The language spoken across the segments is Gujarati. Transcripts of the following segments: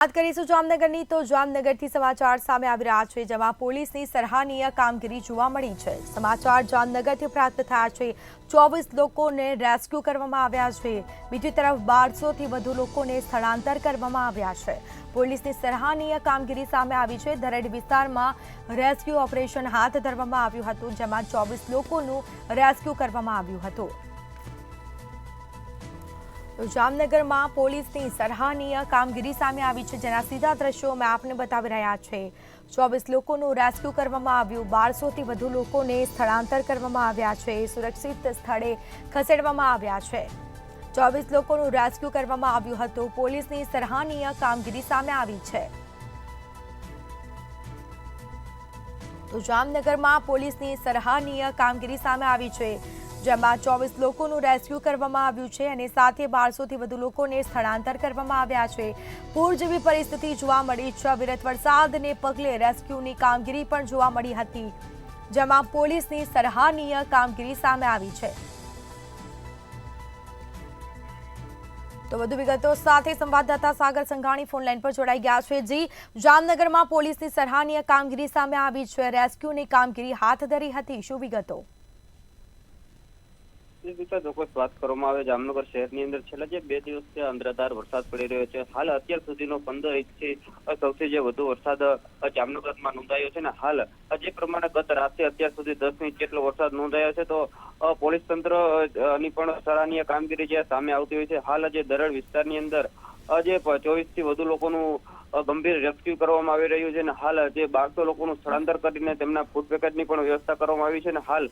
વાત કરીશું જામનગરની તો જામનગરથી સમાચાર સામે આવી રહ્યા છે જેમાં પોલીસની સરાહનીય કામગીરી જોવા મળી છે। સમાચાર જામનગરથી પ્રાપ્ત થયા છે। 24 લોકોને રેસ્ક્યુ કરવામાં આવ્યા છે। બીજી તરફ 1200થી વધુ લોકોને સ્થળાંતર કરવામાં આવ્યા છે। પોલીસની સરાહનીય કામગીરી સામે આવી છે। દરેડ વિસ્તારમાં રેસ્ક્યુ ઓપરેશન હાથ ધરવામાં આવ્યું હતું જેમાં 24 લોકોનું રેસ્ક્યુ કરવામાં આવ્યું હતું। જામનગરમાં પોલીસની સરાહનીય કામગીરી સામે આવી છે જેના સીધા દ્રશ્યો મેં આપને બતાવી રહ્યા છે। 24 લોકોનું રેસ્ક્યુ કરવામાં આવ્યું। 1200થી વધુ લોકોને સ્થળાંતર કરવામાં આવ્યા છે। સુરક્ષિત સ્થળે ખસેડવામાં આવ્યા છે। 24 લોકોનું રેસ્ક્યુ કરવામાં આવ્યું હતું। પોલીસની સરાહનીય કામગીરી સામે આવી છે। તો જામનગરમાં પોલીસની સરાહનીય કામગીરી સામે આવી છે જેમાં 24 લોકોનું રેસ્ક્યુ કરવામાં આવ્યું છે અને સાથે 1200થી વધુ લોકોને સ્થળાંતર કરવામાં આવ્યા છે। પૂર જેવી પરિસ્થિતિ જોવા મળી છે। અવિરત વરસાદને પગલે રેસ્ક્યુની કામગીરી પણ જોવા મળી હતી જેમાં પોલીસની સરાહનીય કામગીરી સામે આવી છે। તો વધુ વિગતો સાથે સંવાદદાતા સાગર સંઘાણી ફોનલાઈન પર જોડાઈ ગયા છે। જી, જામનગરમાં પોલીસની સરાહનીય કામગીરી સામે આવી છે। રેસ્ક્યુની કામગીરી હાથ ધરી હતી, શું વિગતો? ચોક્કસ વાત કરવામાં આવે જામનગર શહેરની અંદર છેલ્લા જે 2 દિવસથી અંધરાધાર વરસાદ પડી રહ્યો છે। હાલ અત્યાર સુધીનો 15 ઇંચથી સૌથી જે વધુ વરસાદ જામનગરમાં નોંધાયો છે ને હાલ જે પ્રમાણે ગત રાતે અત્યાર સુધી 10 ઇંચ જેટલો વરસાદ નોંધાયો છે તો પોલીસ તંત્ર ની પણ સરાહનીય કામગીરી જે સામે આવતી હોય છે। હાલ જે દરડ વિસ્તારની અંદર જે 24થી વધુ લોકોનું ગંભીર રેસ્ક્યુ કરવામાં આવી રહ્યું છે અને હાલ જે 1200 લોકોનું સ્થળાંતર કરીને તેમના ફૂડ પેકેટની પણ વ્યવસ્થા કરવામાં આવી છે અને હાલ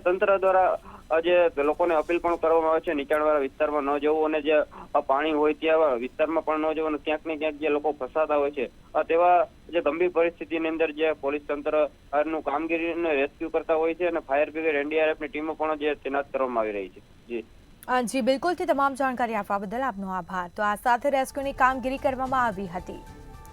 તંત્ર દ્વારા જે લોકોને અપીલ પણ કરવામાં આવે છે નીચાણવાળા વિસ્તારમાં ન જવું અને જે પાણી હોય ત્યાં વિસ્તારમાં પણ ન જવું અને ક્યાંક ને ક્યાંક જે લોકો ફસાતા હોય છે તેવા જે ગંભીર પરિસ્થિતિની અંદર જે પોલીસ તંત્ર નું કામગીરીને રેસ્ક્યુ કરતા હોય છે અને ફાયર બ્રિગેડ NDRF ની ટીમો પણ જે તૈનાત કરવામાં આવી રહી છે। જી બિલકુલથી તમામ જાણકારી આપવા બદલ આપનો આભાર। તો આ સાથે રેસ્ક્યુની કામગીરી કરવામાં આવી હતી।